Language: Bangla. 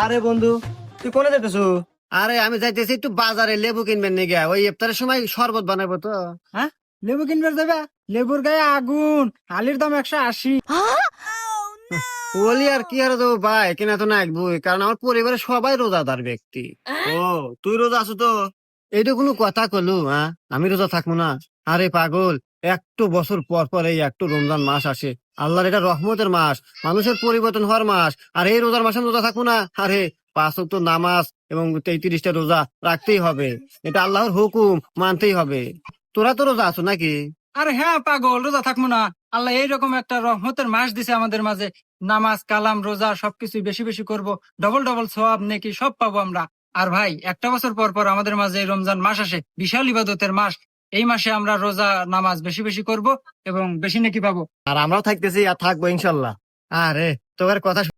আরে বন্ধু, তুই কোনে যেতেছু? আরে আমি যাইতেছি একটু বাজারে লেবু কিনবেন নিয়ে গিয়া, ওই ইফতারের সময় শরবত বানাবো তো। হ্যাঁ, লেবু কিনবে যাবে? লেবুর গায়ে আগুন, আলির দাম 180। বলি আর কি আর দেবো ভাই, কিনা তো নাকবই, কারণ আমার পরিবারের সবাই রোজাদার ব্যক্তি। ও, তুই রোজা আছো তো? এইটা কোনো কথা কলু? হ্যাঁ, আমি রোজা থাকবো না? আরে পাগল, একটু বছর পর পর এই একটু রমজান মাস আসে। আল্লাহর এটা রহমতের মাস, মানুষের পরিবর্তন হওয়ার মাস। আর এই রোজার মাসে আমি রোজা থাকবো না? আরে 5 ওয়াক্ত নামাজ এবং 33টা রোজা রাখতেই হবে। এটা আল্লাহর হুকুম, মানতেই হবে। তোরা তো রোজা আছো নাকি? আরে হ্যাঁ পাগল, রোজা থাকবো না? আল্লাহ এইরকম একটা রহমতের মাস দিছে আমাদের মাঝে। নামাজ কালাম রোজা সবকিছু বেশি বেশি করব, ডবল ডবল সওয়াব নেকি সব পাবো আমরা। আর ভাই, একটা বছর পর পর আমাদের মাঝে এই রমজান মাস আসে, বিশাল ইবাদতের মাস। এই মাসে আমরা রোজা নামাজ বেশি বেশি করব এবং বেশি নেকি পাবো। আর আমরাও থাকতেছি আর থাকবো ইনশাল্লাহ। আরে তোর কথা